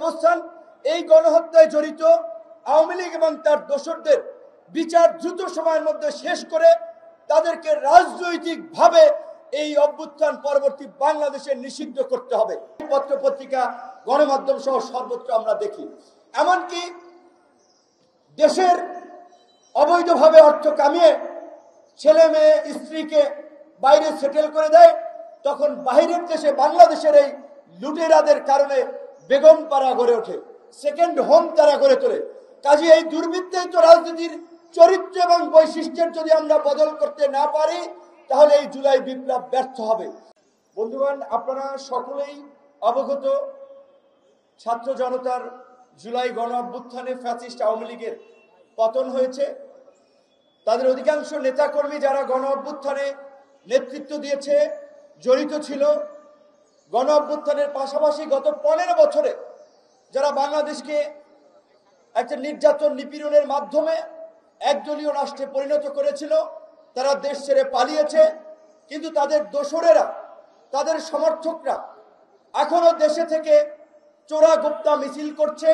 অবস্থান এই গণহত্যায় জড়িত আওয়ামী লীগ এবং তার দোসরদের বিচার দ্রুত সময়ের মধ্যে শেষ করে তাদেরকে রাজনৈতিকভাবে এই অভ্যুত্থান পরবর্তী বাংলাদেশে নিষিদ্ধ করতে হবে। পত্র পত্রিকা গণমাধ্যম সহ সর্বত্র আমরা দেখি, এমনকি দেশের অবৈধভাবে অর্থ কামিয়ে ছেলে মেয়ে স্ত্রীকে বাইরে সেটেল করে দেয়, তখন বাহিরের দেশে বাংলাদেশের এই লুটেরাদের কারণে বেগম পাড়া গড়ে ওঠে, সেকেন্ড হোম তারা গড়ে তোলে। কাজে এই দুর্বৃত্তায়িত রাজনীতির চরিত্র এবং বৈশিষ্ট্যের যদি আমরা বদল করতে না পারি, তাহলে এই জুলাই বিপ্লব ব্যর্থ হবে। বন্ধুগণ, আপনারা সকলেই অবগত, ছাত্র জনতার জুলাই গণ অভ্যুত্থানে ফ্যাসিস্ট আওয়ামী লীগের পতন হয়েছে। তাদের অধিকাংশ নেতাকর্মী যারা গণ অভ্যুত্থানে নেতৃত্ব দিয়েছে, জড়িত ছিল, গণ অভ্যুত্থানের পাশাপাশি গত 15 বছরে যারা বাংলাদেশকে একটা নির্যাতন নিপীড়নের মাধ্যমে একদলীয় রাষ্ট্রে পরিণত করেছিল, তারা দেশ ছেড়ে পালিয়েছে। কিন্তু তাদের দোসরেরা, তাদের সমর্থকরা এখনো দেশে থেকে চোরা গোপ্তা মিছিল করছে।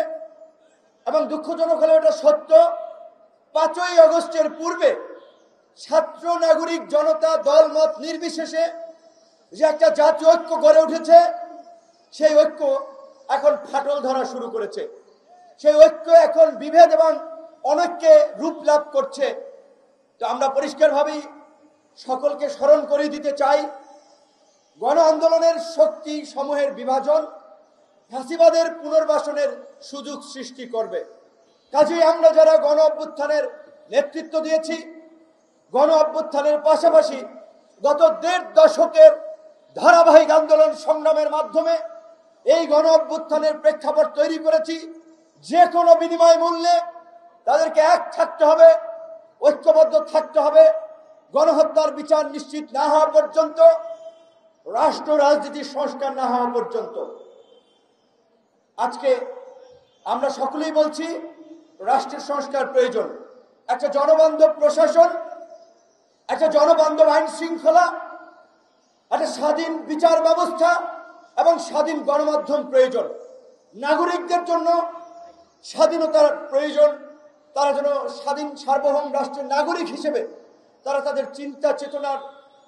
এবং দুঃখজনক হলে এটা সত্য, 5ই আগস্টের পূর্বে ছাত্র নাগরিক জনতা দলমত নির্বিশেষে যে একটা জাতীয় ঐক্য গড়ে উঠেছে, সেই ঐক্য এখন ফাটল ধরা শুরু করেছে। সেই ঐক্য এখন বিভেদ এবং অনৈক্যে রূপ লাভ করছে। তো আমরা পরিষ্কারভাবেই সকলকে স্মরণ করে দিতে চাই, গণ আন্দোলনের শক্তি সমূহের বিভাজন ফ্যাসিবাদের পুনর্বাসনের সুযোগ সৃষ্টি করবে। কাজেই আমরা যারা গণ অভ্যুত্থানের নেতৃত্ব দিয়েছি, গণ অভ্যুত্থানের পাশাপাশি গত 1.5 দশকের ধারাবাহিক আন্দোলন সংগ্রামের মাধ্যমে এই গণ অভ্যুত্থানের প্রেক্ষাপট তৈরি করেছি। যে কোনো বিনিময় মূল্যে তাদেরকে এক থাকতে হবে, ঐক্যবদ্ধ থাকতে হবে। গণহত্যার বিচার নিশ্চিত না হওয়া পর্যন্ত, রাষ্ট্র রাজনীতির সংস্কার না হওয়া পর্যন্ত। আজকে আমরা সকলেই বলছি রাষ্ট্রের সংস্কার প্রয়োজন, একটা জনবান্ধব প্রশাসন, একটা জনবান্ধব আইন শৃঙ্খলা, একটা স্বাধীন বিচার ব্যবস্থা এবং স্বাধীন গণমাধ্যম প্রয়োজন। নাগরিকদের জন্য স্বাধীনতার প্রয়োজন, তারা যেন স্বাধীন সার্বভৌম রাষ্ট্রের নাগরিক হিসেবে তারা তাদের চিন্তা চেতনার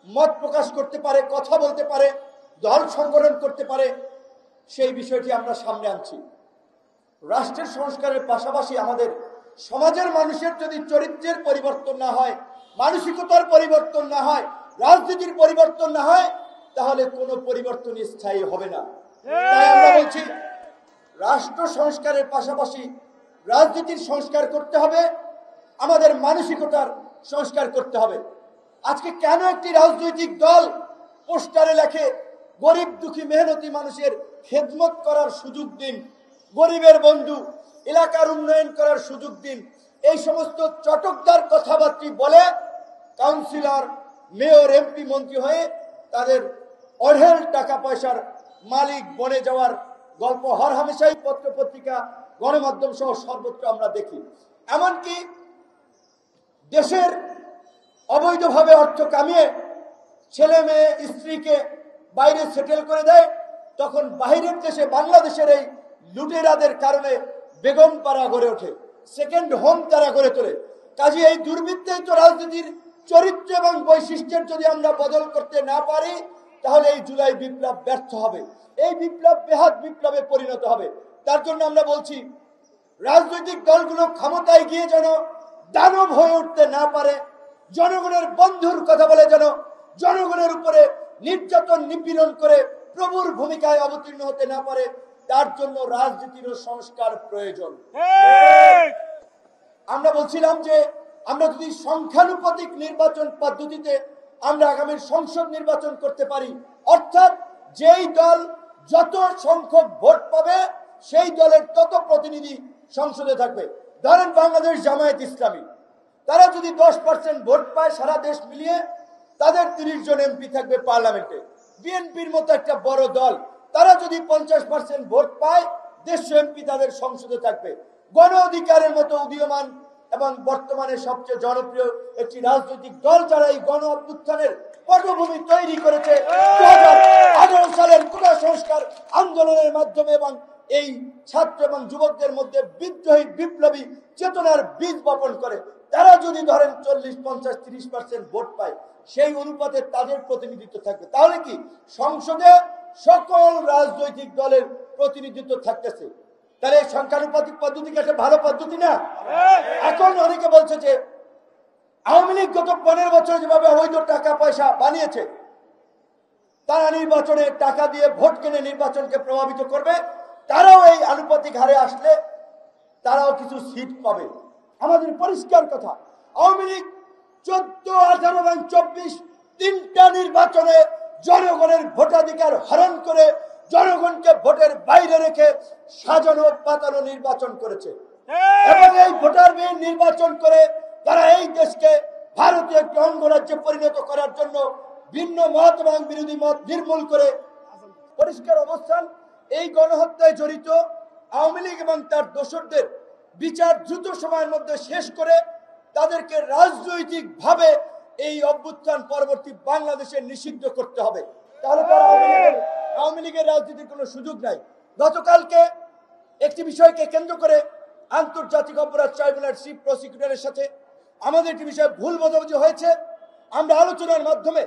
মত প্রকাশ করতে পারে, কথা বলতে পারে, দল সংগঠন করতে পারে, সেই বিষয়টি আমরা সামনে আনছি। রাষ্ট্রের সংস্কারের পাশাপাশি আমাদের সমাজের মানুষের যদি চরিত্রের পরিবর্তন না হয়, মানসিকতার পরিবর্তন না হয়, রাজনীতির পরিবর্তন না হয়, তাহলে কোনো পরিবর্তন স্থায়ী হবে না। তাই আমরা বলছি রাষ্ট্র সংস্কারের পাশাপাশি রাজনীতির সংস্কার করতে হবে, আমাদের মানসিকতার সংস্কার করতে হবে। আজকে কেন একটি রাজনৈতিক দল পোস্টারে লেখে গরিব দুঃখী মেহনতি মানুষের খেদমত করার সুযোগ দিন, গরিবের বন্ধু, এলাকার উন্নয়ন করার সুযোগ দিন, এই সমস্ত চটকদার কথাবার্তা বলে কাউন্সিলর, মেয়র, এমপি, মন্ত্রী হয়ে তাদের অঢেল টাকা পয়সার মালিক বনে যাওয়ার গল্প হরহামেশাই পত্র পত্রিকা গণমাধ্যম সহ সর্বত্র আমরা দেখি। এমনকি দেশের অবৈধভাবে অর্থ কামিয়ে ছেলে মেয়ে স্ত্রীকে বাইরে সেটেল করে দেয়, তখন বাহিরের দেশে বাংলাদেশের এই লুটেরাদের কারণে বেগম পাড়া গড়ে ওঠে, সেকেন্ড হোম তারা গড়ে তোলে। কাজে এই দুর্বৃত্তায়িত রাজনীতির চরিত্র এবং বৈশিষ্ট্যের যদি আমরা বদল করতে না পারি, তাহলে এই জুলাই বিপ্লব ব্যর্থ হবে, এই বিপ্লব বেহাত বিপ্লবে পরিণত হবে। তার জন্য আমরা বলছি রাজনৈতিক দলগুলো ক্ষমতায় গিয়ে যেন দানব হয়ে উঠতে না পারে, জনগণের বন্ধুর কথা বলে যেন জনগণের উপরে নির্যাতন নিপীড়ন করে প্রভুর ভূমিকায় অবতীর্ণ হতে না পারে, তার জন্য রাজনীতির সংস্কার প্রয়োজন। আমরা বলছিলাম যে আমরা যদি সংখ্যানুপাতিক নির্বাচন পদ্ধতিতে আমরা আগামী সংসদ নির্বাচন করতে পারি, অর্থাৎ যেই দল যত সংখ্যক ভোট পাবে সেই দলের তত প্রতিনিধি সংসদে থাকবে। ধরেন বাংলাদেশ জামায়াত ইসলামী, তারা যদি 10% ভোট পায় সারা দেশ মিলিয়ে, তাদের 30 জন এমপি থাকবে পার্লামেন্টে। বিএনপির মতো একটা বড় দল, তারা যদি 50% ভোট পায়, 150 এমপি তাদের সংসদে থাকবে। গণ অধিকারের মতো উদীয়মান এবং বর্তমানে সবচেয়ে জনপ্রিয় একটি রাজনৈতিক দল যারা এই গণ অভ্যুত্থানের পটভূমি তৈরি করেছে 2018 সালের কোটা সংস্কার আন্দোলনের মাধ্যমে এবং এই ছাত্র এবং যুবকদের মধ্যে বিদ্রোহী বিপ্লবী চেতনার বীজ বপন করে, তারা যদি ধরেন 40, 50, 30% ভোট পায়, সেই অনুপাতে তাদের প্রতিনিধিত্ব থাকবে। তাহলে কি সংসদে সকল রাজনৈতিক দলের প্রতিনিধিত্ব থাকতেছে? তাহলে এই সংখ্যানুপাতিক পদ্ধতি কি একটা ভালো পদ্ধতি না? এখন অনেকে বলছে যে আওয়ামী লীগ গত 15 বছর যেভাবে অবৈধ টাকা পয়সা বানিয়েছে, তারা নির্বাচনে টাকা দিয়ে ভোট কিনে নির্বাচনকে প্রভাবিত করবে, তারাও এই আনুপাতিক হারে আসলে তারাও কিছু সিট পাবে। আমাদের পরিষ্কার কথা, আওয়ামী লীগ 14, 18 এবং 24 তিনটা নির্বাচনে জনগণের ভোটাধিকার হরণ করে জনগণকে ভোটের বাইরে রেখে সাজানো পাতানো নির্বাচন করেছে এবং এই ভোটারবিহীন নির্বাচন করে তারা এই দেশকে ভারতীয় একটি অঙ্গরাজ্যে পরিণত করার জন্য ভিন্ন মত এবং বিরোধী মত নির্মূল করে পরিষ্কার অবস্থান। এই গণহত্যায় জড়িত আওয়ামী লীগ এবং তার দোসরদের বিচার দ্রুত সময়ের মধ্যে শেষ করে তাদেরকে রাজনৈতিকভাবে এই অভ্যুত্থান পরবর্তী বাংলাদেশে নিষিদ্ধ করতে হবে। তাহলে আওয়ামী লীগের রাজনীতির কোনো সুযোগ নাই। গতকালকে একটি বিষয়কে কেন্দ্র করে আন্তর্জাতিক অপরাধ ট্রাইব্যুনাল চিফ প্রসিকিউটরের সাথে আমাদের একটি বিষয়ে ভুল বোঝাবুঝি হয়েছে। আমরা আলোচনার মাধ্যমে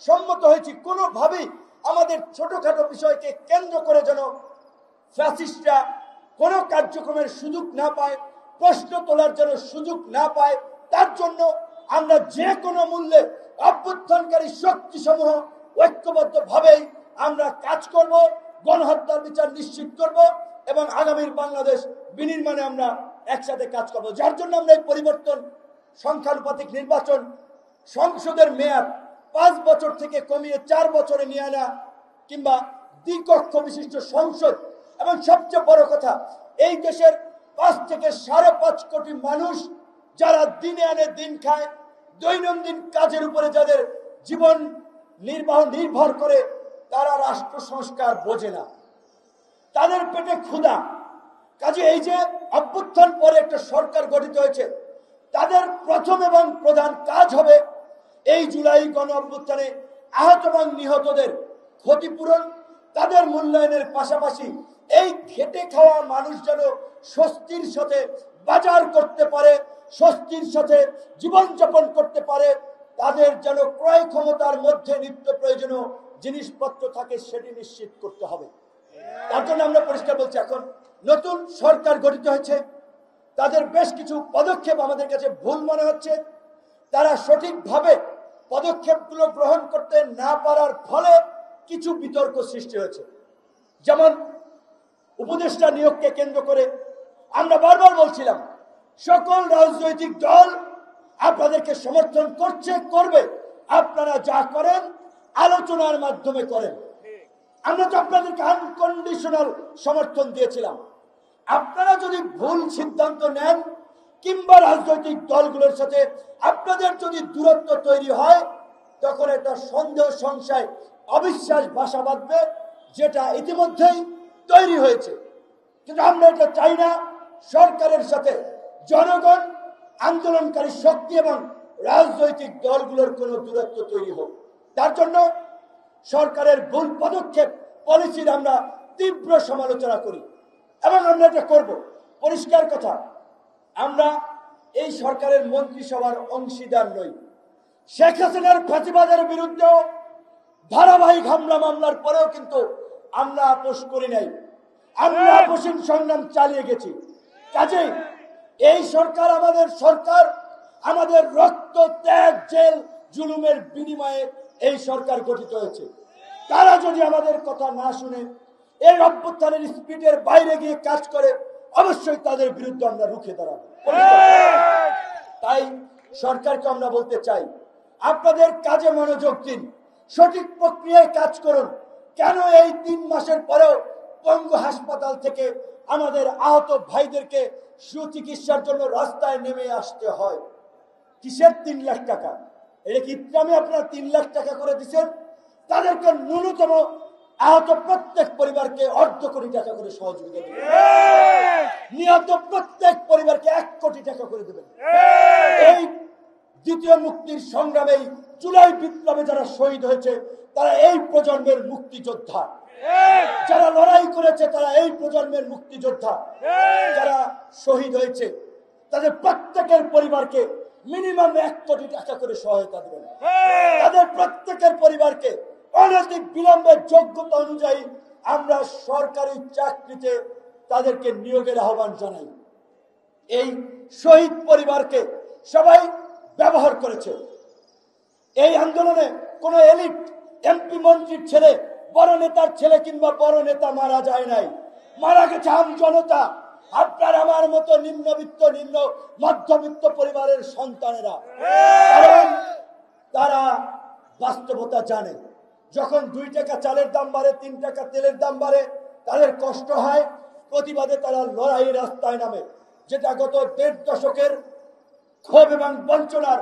সম্মত হয়েছি কোনোভাবেই আমাদের ছোটখাটো বিষয়কে কেন্দ্র করে যেন ফ্যাসিস্টরা কোনো কার্যক্রমের সুযোগ না পায়, প্রশ্ন তোলার জন্য সুযোগ না পায়, তার জন্য আমরা যে কোনো মূল্যে অভ্যুত্থানকারী শক্তিসমূহ ঐক্যবদ্ধভাবেই আমরা কাজ করব, গণহত্যার বিচার নিশ্চিত করব এবং আগামীর বাংলাদেশ বিনির্মাণে আমরা একসাথে কাজ করব। যার জন্য আমরা এই পরিবর্তন, সংখ্যানুপাতিক নির্বাচন, সংসদের মেয়াদ 5 বছর থেকে কমিয়ে 4 বছরে নিয়ে আনা কিংবা দ্বিকক্ষ বিশিষ্ট সংসদ এবং সবচেয়ে বড় কথা, এই দেশের 5 থেকে 5.5 কোটি মানুষ যারা দিনে আনে দিন খায়, দৈনন্দিন কাজের উপরে যাদের জীবন নির্ভর করে, তারা রাষ্ট্র সংস্কার বোঝে না, তাদের পেটে ক্ষুধা। কাজে এই যে অভ্যুত্থান পরে একটা সরকার গঠিত হয়েছে, তাদের প্রথম এবং প্রধান কাজ হবে এই জুলাই গণ অভ্যুত্থানে আহত এবং নিহতদের ক্ষতিপূরণ, তাদের মূল্যায়নের পাশাপাশি এই খেটে খাওয়া মানুষ যেন স্বস্তির সাথে বাজার করতে পারে, স্বস্তির সাথে জীবনযাপন করতে পারে, তাদের যেন ক্রয় ক্ষমতার মধ্যে নিত্য প্রয়োজনীয় জিনিসপত্র থাকে, সেটি নিশ্চিত করতে হবে। তার জন্য আমরা পরিষ্কার বলছি, এখন নতুন সরকার গঠিত হয়েছে, তাদের বেশ কিছু পদক্ষেপ আমাদের কাছে ভুল মনে হচ্ছে। তারা সঠিকভাবে পদক্ষেপগুলো গ্রহণ করতে না পারার ফলে কিছু বিতর্ক সৃষ্টি হয়েছে। যেমন উপদেষ্টা নিয়োগকে কেন্দ্র করে আমরা বারবার বলছিলাম, সকল রাজনৈতিক দল আপনাদেরকে সমর্থন করছে, করবে, আপনারা যা করেন আলোচনার মাধ্যমে করেন। আমরা তো আপনাদেরকে আনকন্ডিশনাল সমর্থন দিয়েছিলাম। আপনারা যদি ভুল সিদ্ধান্ত নেন কিংবা রাজনৈতিক দলগুলোর সাথে আপনাদের যদি দূরত্ব তৈরি হয়, তখন এটা সন্দেহ, সংশয়, অবিশ্বাস বাসা বাঁধবে, যেটা ইতিমধ্যেই তৈরি হয়েছে। কিন্তু আমরা এটা চাই না সরকারের সাথে জনগণ, আন্দোলনকারী শক্তি এবং রাজনৈতিক দলগুলোর কোনো দূরত্ব তৈরি হোক। তার জন্য সরকারের ভুল পদক্ষেপ, পলিসির আমরা তীব্র সমালোচনা করি এবং আমরা এটা করব। পরিষ্কার কথা, আমরা এই সরকারের মন্ত্রিসভার অংশীদার নই। শেখ হাসিনার ফাঁসিবাদের বিরুদ্ধে ধারাবাহিক হামলা মামলার পরেও কিন্তু আমরা আপোষ করি নাই, আমরা আপোষহীন সংগ্রাম চালিয়ে গেছি। কাজেই এই সরকার আমাদের সরকার, আমাদের রক্ত, ত্যাগ, জেল, জুলুমের বিনিময়ে এই সরকার গঠিত হয়েছে। তারা যদি আমাদের কথা না শুনে এই অভ্যুত্থানের স্পিডের বাইরে গিয়ে কাজ করে, অবশ্যই তাদের বিরুদ্ধে আমরা রুখে দাঁড়াবো। তাই সরকারকে আমরা বলতে চাই, আপনাদের কাজে মনোযোগ দিন, সঠিক প্রক্রিয়ায় কাজ করুন। কেন এই 3 মাসের পরেও পঙ্গু হাসপাতাল থেকে আমাদের আহত ভাইদেরকে সুচিকিৎসার জন্য রাস্তায় নেমে আসতে হয়? কিসের 3 লাখ টাকা? এটা কি ইত্রামে আপনারা 3 লাখ টাকা করে দিচ্ছেন? তাদেরকে ন্যূনতম আহত প্রত্যেক পরিবারকে 1.5 কোটি টাকা করে সহযোগিতা দেবেন, নিহত প্রত্যেক পরিবারকে 1 কোটি টাকা করে দেবেন। এই দ্বিতীয় মুক্তির সংগ্রামে, জুলাই বিপ্লবে যারা শহীদ হয়েছে, তারা এই প্রজন্মের মুক্তিযোদ্ধা। যারা লড়াই করেছে তারা এই প্রজন্মের মুক্তিযোদ্ধা। যারা শহীদ হয়েছে তাদের প্রত্যেকের পরিবারকে মিনিমাম 1 কোটি টাকা করে সহায়তা দেবেন। তাদের প্রত্যেকের পরিবারকে অনধিক বিলম্বে যোগ্যতা অনুযায়ী আমরা সরকারি চাকরিতে তাদেরকে নিয়োগের আহ্বান জানাই। এই শহীদ পরিবারকে সবাই ব্যবহার করেছে। এই আন্দোলনে কোন এলিট এমপি মন্ত্রীর ছেলে, বড় নেতার ছেলে কিংবা বড় নেতা মারা যায় নাই, মারা গেছে আম জনতা, আপনার আমার মতো নিম্নবিত্ত নিম্ন মধ্যবিত্ত পরিবারের সন্তানেরা। কারণ তারা বাস্তবতা জানে, যখন 2 টাকা চালের দাম বাড়ে, 3 টাকা তেলের দাম বাড়ে, তাদের কষ্ট হয়। প্রতিবাদে তারা লড়াইয়ের রাস্তায় নামে, যেটা গত 1.5 দশকের ক্ষোভ এবং বঞ্চনার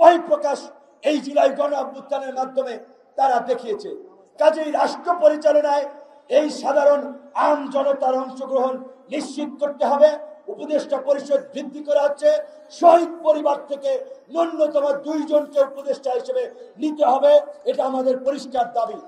বহিঃপ্রকাশ এই জুলাই গণ অভ্যুত্থানের মাধ্যমে তারা দেখিয়েছে। কাজেই রাষ্ট্র পরিচালনায় এই সাধারণ আম জনতার অংশগ্রহণ নিশ্চিত করতে হবে। উপদেষ্টা পরিষদ বৃদ্ধি করা হচ্ছে, শহীদ পরিবার থেকে ন্যূনতম 2 জনকে উপদেষ্টা হিসেবে নিতে হবে, এটা আমাদের পরিষ্কার দাবি।